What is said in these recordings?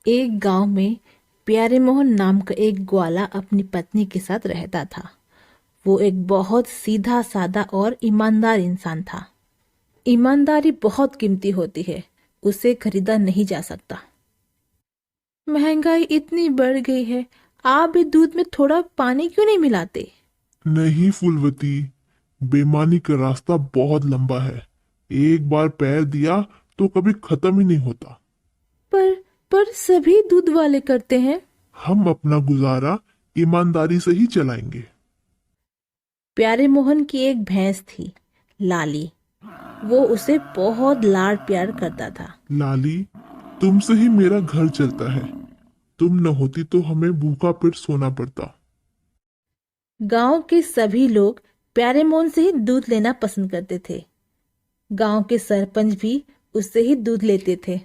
एक गांव में प्यारे मोहन नाम का एक ग्वाला अपनी पत्नी के साथ रहता था। वो एक बहुत सीधा साधा और ईमानदार इंसान था। ईमानदारी बहुत कीमती होती है, उसे खरीदा नहीं जा सकता। महंगाई इतनी बढ़ गई है, आप भी दूध में थोड़ा पानी क्यों नहीं मिलाते? नहीं फूलवती, बेईमानी का रास्ता बहुत लंबा है। एक बार पैर दिया तो कभी खत्म ही नहीं होता। पर पर सभी दूध वाले करते हैं। हम अपना गुजारा ईमानदारी से ही चलाएंगे। प्यारे मोहन की एक भैंस थी, लाली। वो उसे बहुत लाड प्यार करता था। लाली, तुमसे ही मेरा घर चलता है। तुम न होती तो हमें भूखा पेट सोना पड़ता। गांव के सभी लोग प्यारे मोहन से ही दूध लेना पसंद करते थे। गांव के सरपंच भी उससे ही दूध लेते थे।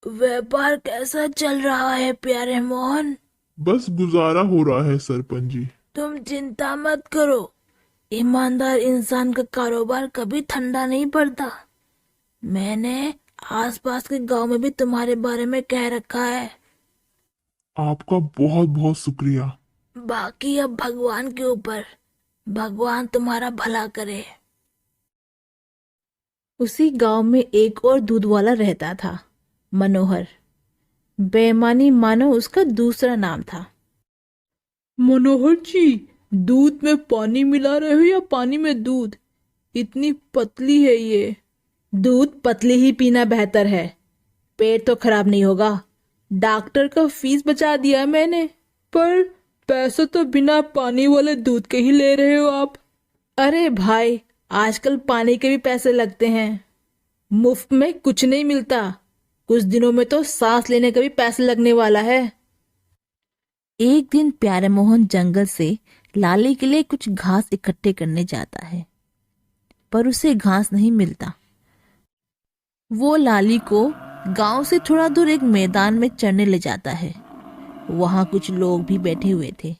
व्यापार कैसा चल रहा है प्यारे मोहन? बस गुजारा हो रहा है सरपंच जी। तुम चिंता मत करो, ईमानदार इंसान का कारोबार कभी ठंडा नहीं पड़ता। मैंने आसपास के गांव में भी तुम्हारे बारे में कह रखा है। आपका बहुत बहुत शुक्रिया। बाकी अब भगवान के ऊपर, भगवान तुम्हारा भला करे। उसी गांव में एक और दूध वाला रहता था, मनोहर। बेईमानी मानो उसका दूसरा नाम था। मनोहर जी, दूध में पानी मिला रहे हो या पानी में दूध? इतनी पतली है ये। दूध पतली ही पीना बेहतर है, पेट तो खराब नहीं होगा। डॉक्टर का फीस बचा दिया मैंने। पर पैसे तो बिना पानी वाले दूध के ही ले रहे हो आप। अरे भाई, आजकल पानी के भी पैसे लगते हैं। मुफ्त में कुछ नहीं मिलता। कुछ दिनों में तो सांस लेने का भी पैसे लगने वाला है। एक दिन प्यारे मोहन जंगल से लाली के लिए कुछ घास इकट्ठे करने जाता है, पर उसे घास नहीं मिलता। वो लाली को गांव से थोड़ा दूर एक मैदान में चरने ले जाता है। वहां कुछ लोग भी बैठे हुए थे।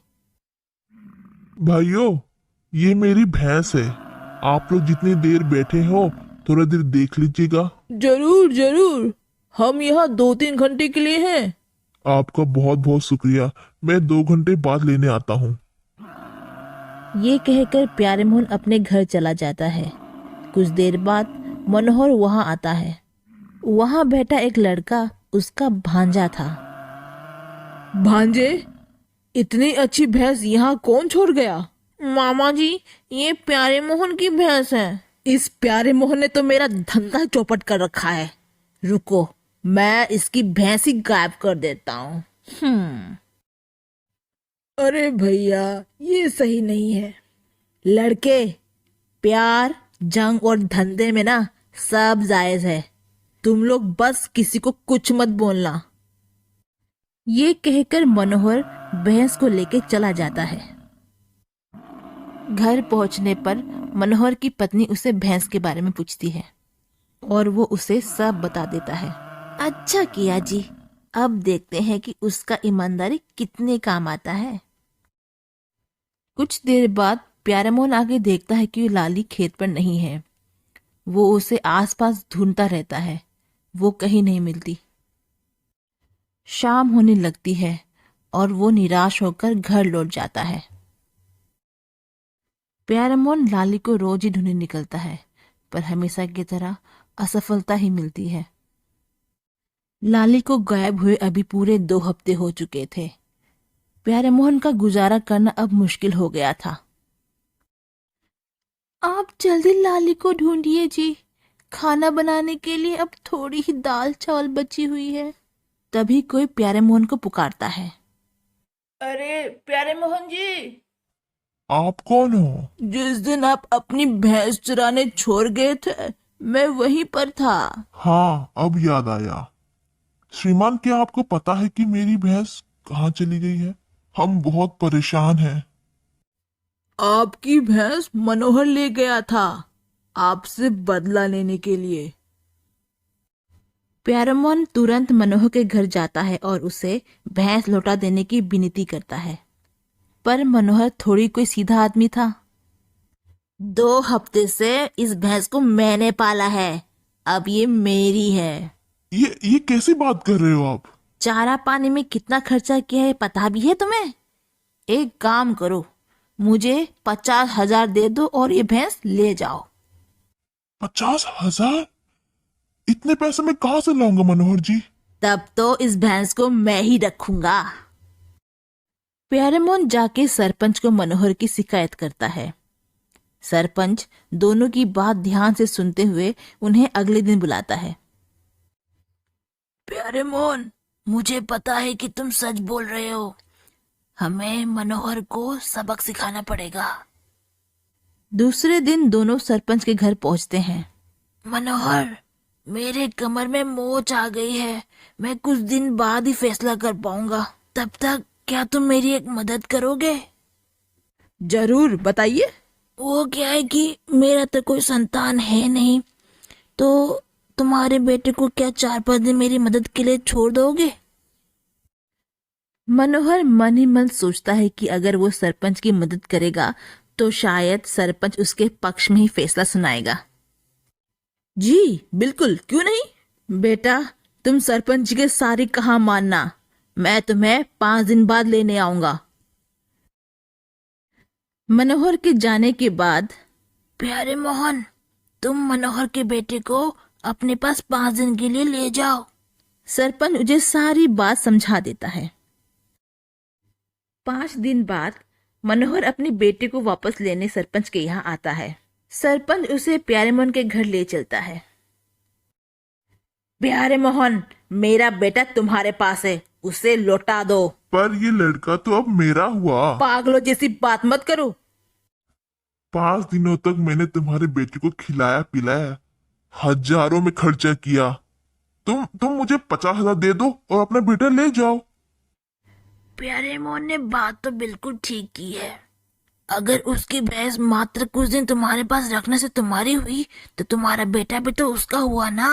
भाइयों, ये मेरी भैंस है। आप लोग जितनी देर बैठे हो थोड़ा देर देख लीजिएगा। जरूर जरूर, हम यहाँ 2-3 घंटे के लिए हैं। आपका बहुत बहुत शुक्रिया। मैं 2 घंटे बाद लेने आता हूँ। ये कहकर प्यारे मोहन अपने घर चला जाता है। कुछ देर बाद मनोहर वहां आता है। वहां बैठा एक लड़का उसका भांजा था। भांजे, इतनी अच्छी भैंस यहाँ कौन छोड़ गया? मामा जी, ये प्यारे मोहन की भैंस है। इस प्यारे मोहन ने तो मेरा धंधा चौपट कर रखा है। रुको, मैं इसकी भैंस ही गायब कर देता हूँ। अरे भैया, ये सही नहीं है। लड़के, प्यार, जंग और धंधे में ना सब जायज है। तुम लोग बस किसी को कुछ मत बोलना। ये कहकर मनोहर भैंस को लेकर चला जाता है। घर पहुंचने पर मनोहर की पत्नी उसे भैंस के बारे में पूछती है और वो उसे सब बता देता है। अच्छा किया जी, अब देखते हैं कि उसका ईमानदारी कितने काम आता है। कुछ देर बाद प्यारा मोहन आगे देखता है कि लाली खेत पर नहीं है। वो उसे आसपास ढूंढता रहता है, वो कहीं नहीं मिलती। शाम होने लगती है और वो निराश होकर घर लौट जाता है। प्यारा मोहन लाली को रोज ही ढूंढने निकलता है, पर हमेशा की तरह असफलता ही मिलती है। लाली को गायब हुए अभी पूरे 2 हफ्ते हो चुके थे। प्यारे मोहन का गुजारा करना अब मुश्किल हो गया था। आप जल्दी लाली को ढूंढिए जी, खाना बनाने के लिए अब थोड़ी ही दाल चावल बची हुई है। तभी कोई प्यारे मोहन को पुकारता है। अरे प्यारे मोहन जी, आप कौन हो? जिस दिन आप अपनी भैंस चराने छोड़ गए थे, मैं वहीं पर था। हाँ, अब याद आया। श्रीमान, क्या आपको पता है कि मेरी भैंस कहाँ चली गई है? हम बहुत परेशान हैं। आपकी भैंस मनोहर ले गया था, आपसे बदला लेने के लिए। प्यारमोहन तुरंत मनोहर के घर जाता है और उसे भैंस लौटा देने की विनती करता है। पर मनोहर थोड़ी कोई सीधा आदमी था। 2 हफ्ते से इस भैंस को मैंने पाला है, अब ये मेरी है। ये कैसी बात कर रहे हो आप? चारा पानी में कितना खर्चा किया है पता भी है तुम्हें? एक काम करो, मुझे 50,000 दे दो और ये भैंस ले जाओ। 50,000? इतने पैसे मैं कहाँ से लाऊंगा मनोहर जी? तब तो इस भैंस को मैं ही रखूंगा। प्यारेमोहन जाके सरपंच को मनोहर की शिकायत करता है। सरपंच दोनों की बात ध्यान से सुनते हुए उन्हें अगले दिन बुलाता है। प्यारेमोहन, मुझे पता है कि तुम सच बोल रहे हो। हमें मनोहर को सबक सिखाना पड़ेगा। दूसरे दिन दोनों सरपंच के घर पहुंचते हैं। मनोहर, मेरे कमर में मोच आ गई है। मैं कुछ दिन बाद ही फैसला कर पाऊंगा। तब तक क्या तुम मेरी एक मदद करोगे? जरूर, बताइए। वो क्या है कि मेरा तो कोई संतान है नहीं, तो तुम्हारे बेटे को क्या 4-5 दिन मेरी मदद के लिए छोड़ दोगे? मनोहर मन ही मन सोचता है कि अगर वो सरपंच की मदद करेगा तो शायद सरपंच उसके पक्ष में ही फैसला सुनाएगा। जी बिल्कुल, क्यों नहीं। बेटा, तुम सरपंच के सारी कहा मानना। मैं तुम्हें 5 दिन बाद लेने आऊंगा। मनोहर के जाने के बाद, प्यारे मोहन, तुम मनोहर के बेटे को अपने पास 5 दिन के लिए ले जाओ। सरपंच मुझे सारी बात समझा देता है। 5 दिन बाद मनोहर अपने बेटे को वापस लेने सरपंच के यहाँ आता है। सरपंच उसे प्यारे मोहन के घर ले चलता है। प्यारे मोहन, मेरा बेटा तुम्हारे पास है, उसे लौटा दो। पर ये लड़का तो अब मेरा हुआ। पागलों जैसी बात मत करो। 5 दिनों तक मैंने तुम्हारे बेटे को खिलाया पिलाया, हजारों में खर्चा किया। तुम मुझे 50,000 दे दो और अपना बेटा ले जाओ। प्यारे मोहन ने बात तो बिल्कुल ठीक की है। अगर उसकी भैंस मात्र कुछ दिन तुम्हारे पास रखने से तुम्हारी हुई तो तुम्हारा बेटा भी तो उसका हुआ ना।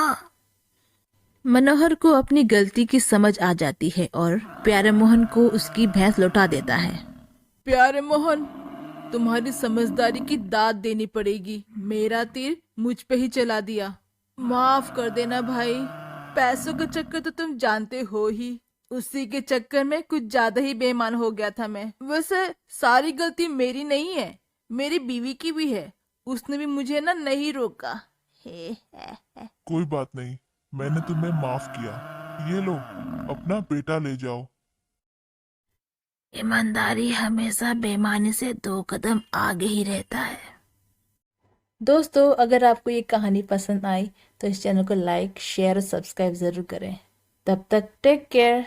मनोहर को अपनी गलती की समझ आ जाती है और प्यारे मोहन को उसकी भैंस लौटा देता है। प्यारे मोहन, तुम्हारी समझदारी की दाद देनी पड़ेगी। मेरा तीर मुझ पे ही चला दिया। माफ कर देना भाई। पैसों का चक्कर तो तुम जानते हो ही। उसी के चक्कर में कुछ ज्यादा ही बेईमान हो गया था मैं। वैसे सारी गलती मेरी नहीं है, मेरी बीवी की भी है। उसने भी मुझे ना नहीं रोका। कोई बात नहीं, मैंने तुम्हें माफ किया। ये लो, अपना बेटा ले जाओ। ईमानदारी हमेशा बेईमानी से 2 कदम आगे ही रहता है। दोस्तों, अगर आपको ये कहानी पसंद आई तो इस चैनल को लाइक, शेयर और सब्सक्राइब जरूर करें। तब तक टेक केयर।